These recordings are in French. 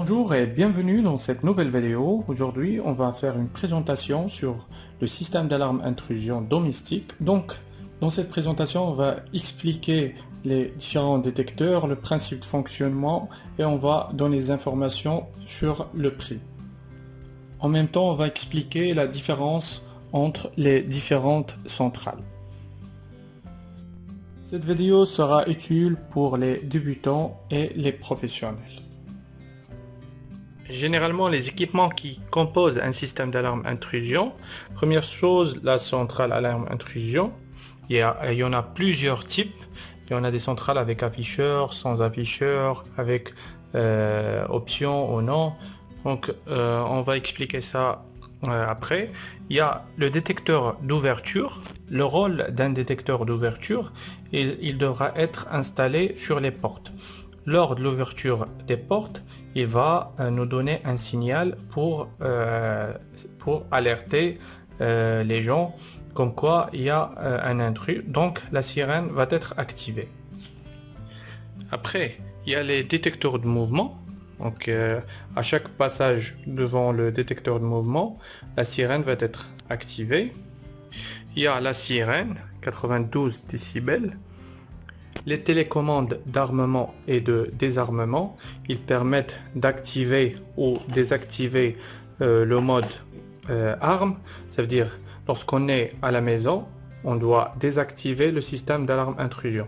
Bonjour et bienvenue dans cette nouvelle vidéo. Aujourd'hui, on va faire une présentation sur le système d'alarme intrusion domestique. Donc, dans cette présentation, on va expliquer les différents détecteurs, le principe de fonctionnement et on va donner des informations sur le prix. En même temps, on va expliquer la différence entre les différentes centrales. Cette vidéo sera utile pour les débutants et les professionnels. Généralement, les équipements qui composent un système d'alarme intrusion, première chose, la centrale alarme intrusion. Il y en a plusieurs types. Il y en a des centrales avec afficheur, sans afficheur, avec option ou non. Donc, on va expliquer ça après. Il y a le détecteur d'ouverture. Le rôle d'un détecteur d'ouverture, il devra être installé sur les portes. Lors de l'ouverture des portes, il va nous donner un signal pour alerter les gens comme quoi il y a un intrus. Donc la sirène va être activée. Après, il y a les détecteurs de mouvement. Donc à chaque passage devant le détecteur de mouvement, la sirène va être activée. Il y a la sirène, 92 décibels. Les télécommandes d'armement et de désarmement, ils permettent d'activer ou désactiver le mode arme. Ça veut dire, lorsqu'on est à la maison, on doit désactiver le système d'alarme intrusion.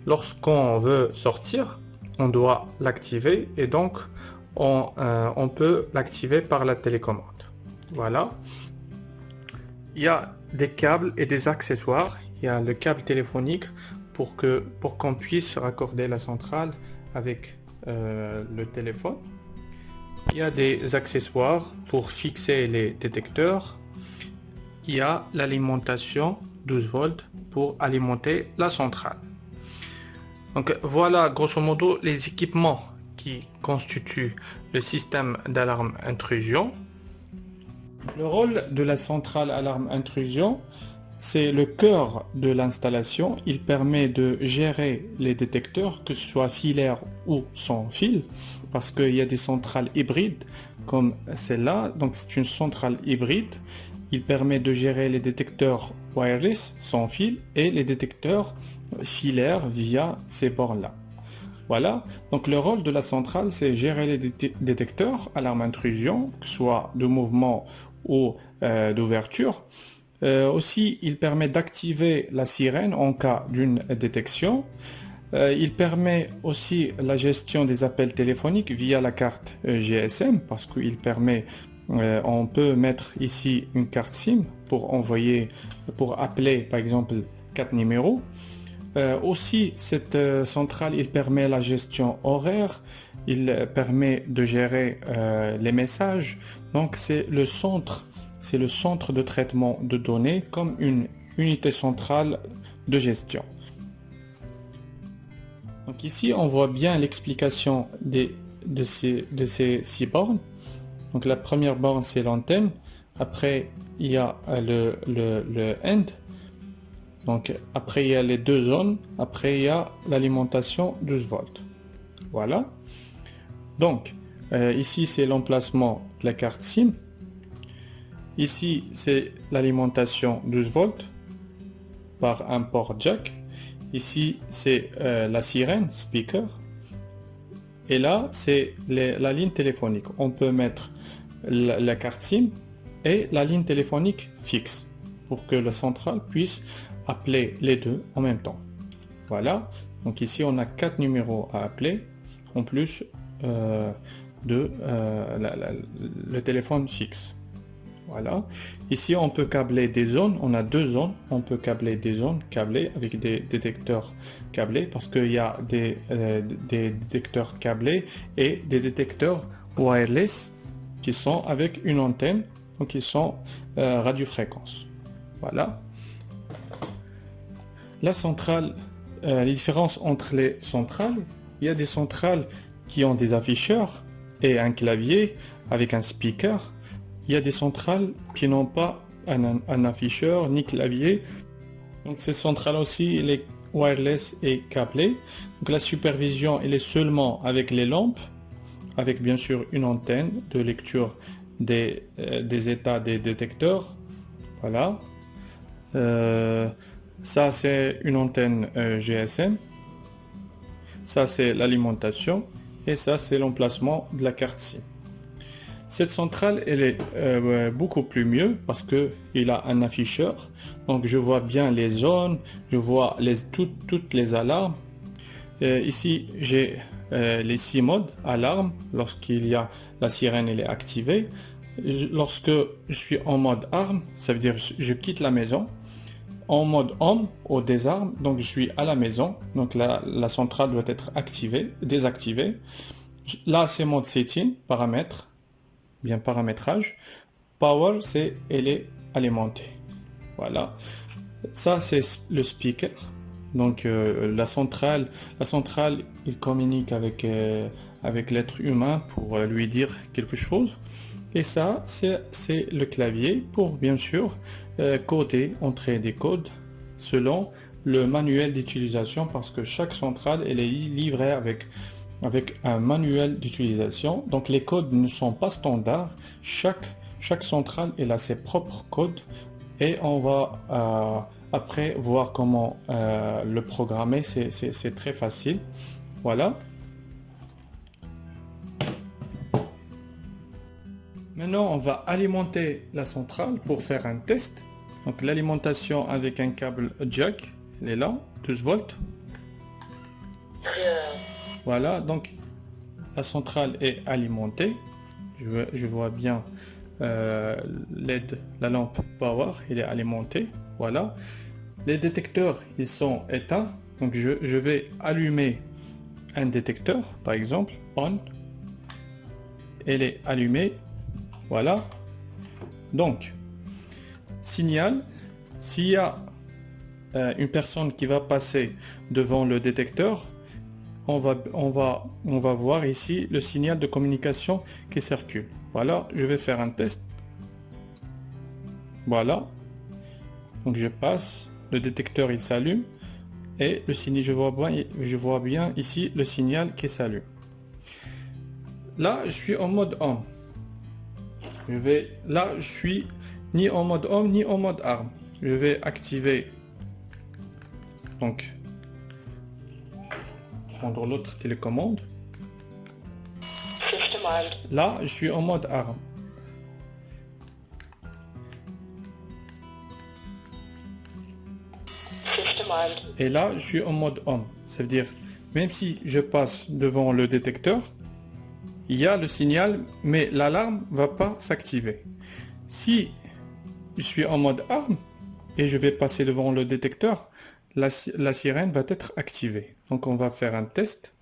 Lorsqu'on veut sortir, on doit l'activer et donc on peut l'activer par la télécommande. Voilà. Il y a des câbles et des accessoires. Il y a le câble téléphonique pour qu'on puisse raccorder la centrale avec le téléphone. Il y a des accessoires pour fixer les détecteurs. Il y a l'alimentation 12 volts pour alimenter la centrale. Donc voilà grosso modo les équipements qui constituent le système d'alarme intrusion. Le rôle de la centrale alarme intrusion, c'est le cœur de l'installation. Il permet de gérer les détecteurs, que ce soit filaire ou sans fil, parce qu'il y a des centrales hybrides comme celle-là. Donc c'est une centrale hybride. Il permet de gérer les détecteurs wireless sans fil et les détecteurs filaires via ces bornes-là. Voilà, donc le rôle de la centrale, c'est gérer les détecteurs alarme intrusion, que ce soit de mouvement ou d'ouverture. Aussi, il permet d'activer la sirène en cas d'une détection. Il permet aussi la gestion des appels téléphoniques via la carte GSM parce qu'il permet, on peut mettre ici une carte SIM pour appeler par exemple 4 numéros. Aussi, cette centrale, il permet la gestion horaire, il permet de gérer les messages. Donc c'est le centre de traitement de données comme une unité centrale de gestion. Donc ici, on voit bien l'explication de ces 6 bornes. Donc la première borne, c'est l'antenne. Après, il y a le end. Donc après, il y a les deux zones. Après, il y a l'alimentation 12 volts. Voilà. Donc, ici, c'est l'emplacement de la carte SIM. Ici, c'est l'alimentation 12 volts par un port jack. Ici, c'est la sirène, speaker. Et là, c'est la ligne téléphonique. On peut mettre la carte SIM et la ligne téléphonique fixe pour que la centrale puisse appeler les deux en même temps. Voilà. Donc ici, on a 4 numéros à appeler en plus le téléphone fixe. Voilà. Ici, on peut câbler des zones. On a 2 zones. On peut câbler des zones câblées avec des détecteurs câblés parce qu'il y a des détecteurs câblés et des détecteurs wireless qui sont avec une antenne, donc ils sont radiofréquence. Voilà. La centrale, les différences entre les centrales, il y a des centrales qui ont des afficheurs et un clavier avec un speaker. Il y a des centrales qui n'ont pas un afficheur ni clavier. Donc ces centrales aussi, il est wireless et câblé. Donc la supervision, elle est seulement avec les lampes. avec bien sûr une antenne de lecture des états des détecteurs. Voilà. Ça c'est une antenne GSM. Ça c'est l'alimentation. Et ça c'est l'emplacement de la carte SIM. Cette centrale, elle est beaucoup plus mieux parce que il a un afficheur. Donc je vois bien les zones, je vois toutes les alarmes. Ici, j'ai les 6 modes alarme lorsqu'il y a la sirène, elle est activée. Lorsque je suis en mode arme, ça veut dire je quitte la maison. En mode homme au désarme, donc je suis à la maison. Donc la centrale doit être activée, désactivée. Là, c'est mode setting, paramètres. Bien paramétrage. Power, c'est elle est alimentée. Voilà. Ça, c'est le speaker. Donc la centrale, il communique avec l'être humain pour lui dire quelque chose. Et ça, c'est le clavier pour bien sûr coder, entrer des codes selon le manuel d'utilisation parce que chaque centrale, elle est livrée avec un manuel d'utilisation. Donc les codes ne sont pas standards. Chaque centrale elle a ses propres codes et on va après voir comment le programmer. C'est très facile. Voilà. Maintenant on va alimenter la centrale pour faire un test. Donc l'alimentation avec un câble jack, elle est là, 12 volts. Voilà, donc la centrale est alimentée. Je vois bien LED, la lampe power, elle est alimentée. Voilà. Les détecteurs, ils sont éteints. Donc je vais allumer un détecteur, par exemple, on. Elle est allumée. Voilà. Donc, signal, s'il y a une personne qui va passer devant le détecteur, on va voir ici le signal de communication qui circule. Voilà, je vais faire un test. Voilà. Donc je passe, le détecteur il s'allume et le signal, je vois bien ici le signal qui s'allume. Là, je suis en mode on. Là, je suis ni en mode on ni en mode arme. Je vais activer donc prendre l'autre télécommande. Là, je suis en mode arme. Et là, je suis en mode on. Ça veut dire, même si je passe devant le détecteur, il y a le signal, mais l'alarme ne va pas s'activer. Si je suis en mode arme et je vais passer devant le détecteur, la sirène va être activée. Donc on va faire un test.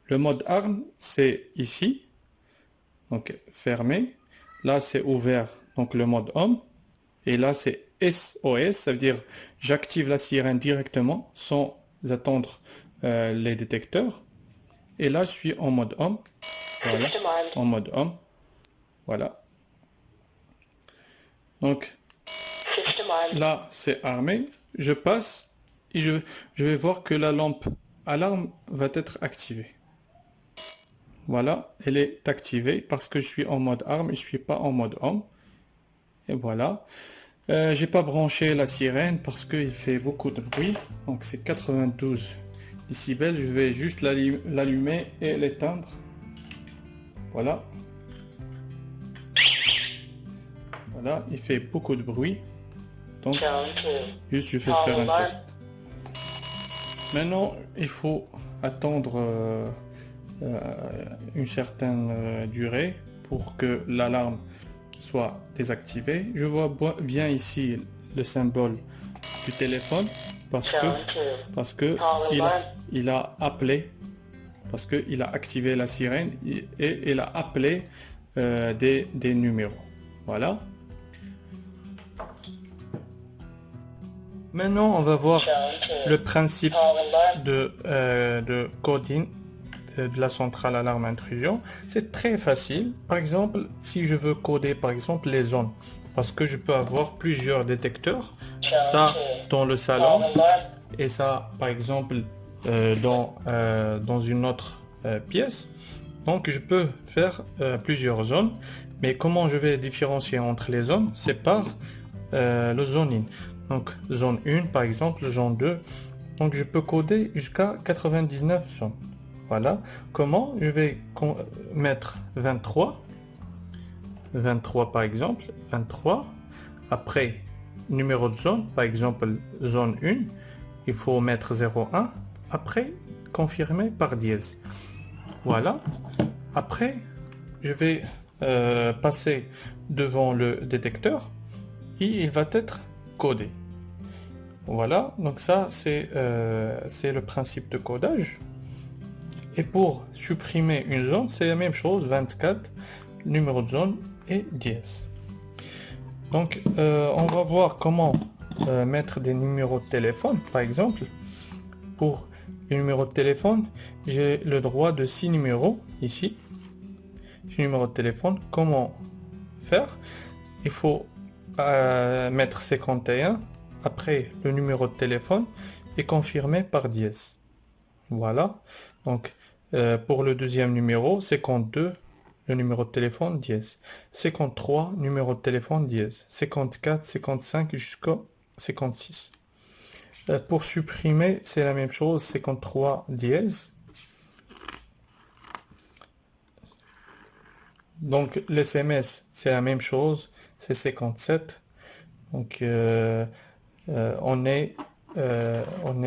Le mode arme, c'est ici. Donc fermé. Là, c'est ouvert. Donc le mode homme. Et là, c'est SOS. Ça veut dire j'active la sirène directement sans attendre les détecteurs. Et là, je suis en mode homme. Voilà. En mode homme. Voilà. Donc là, c'est armé. Je passe et je vais voir que la lampe alarme va être activée. Voilà, elle est activée parce que je suis en mode arme et je suis pas en mode homme. Et voilà. J'ai pas branché la sirène parce qu'il fait beaucoup de bruit. Donc c'est 92 décibels. Je vais juste l'allumer et l'éteindre. Voilà. Voilà, il fait beaucoup de bruit. Donc, juste je vais faire un test. Maintenant, il faut attendre une certaine durée pour que l'alarme soit désactivée. Je vois bien ici le symbole du téléphone parce que il a appelé, parce qu'il a activé la sirène et il a appelé des numéros. Voilà. Maintenant, on va voir le principe de coding de la centrale alarme intrusion. C'est très facile. Par exemple, si je veux coder par exemple les zones, parce que je peux avoir plusieurs détecteurs, ça dans le salon et ça par exemple dans une autre pièce. Donc je peux faire plusieurs zones, mais comment je vais différencier entre les zones? C'est par le zoning. Donc zone 1 par exemple, zone 2. Donc je peux coder jusqu'à 99 zones. Voilà. Comment? Je vais mettre 23 par exemple, 23. Après, numéro de zone, par exemple zone 1, il faut mettre 01. Après, confirmer par dièse. Voilà. Après, je vais passer devant le détecteur et il va être codé. Voilà, donc ça c'est le principe de codage. Et pour supprimer une zone, c'est la même chose, 24, numéro de zone et dièse. Donc on va voir comment mettre des numéros de téléphone, par exemple. Pour les numéros de téléphone, j'ai le droit de 6 numéros ici. 6 numéros de téléphone, comment faire? Il faut mettre 51 après le numéro de téléphone et confirmer par dièse. Voilà. Donc pour le deuxième numéro, 52, le numéro de téléphone dièse. 53, numéro de téléphone dièse. 54, 55 jusqu'au 56. Pour supprimer, c'est la même chose, 53 dièse. Donc l'SMS, c'est la même chose, c'est 57. Donc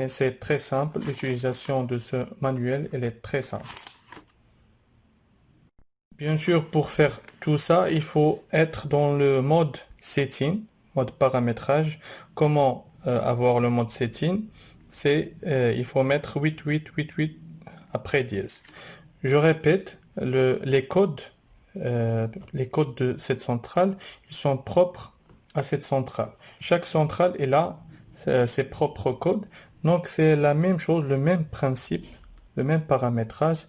c'est très simple, l'utilisation de ce manuel, elle est très simple. Bien sûr, pour faire tout ça, il faut être dans le mode setting, mode paramétrage. Comment avoir le mode setting? C'est il faut mettre 8888 après dièse. Je répète, les codes de cette centrale, ils sont propres à cette centrale. Chaque centrale est là, ses propres codes. Donc c'est la même chose, le même principe, le même paramétrage.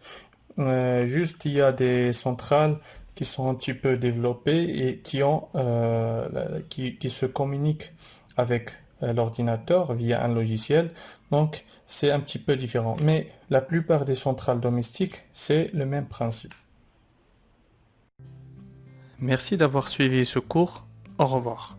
Juste il y a des centrales qui sont un petit peu développées et qui se communiquent avec l'ordinateur via un logiciel. Donc c'est un petit peu différent. Mais la plupart des centrales domestiques, c'est le même principe. Merci d'avoir suivi ce cours. Au revoir.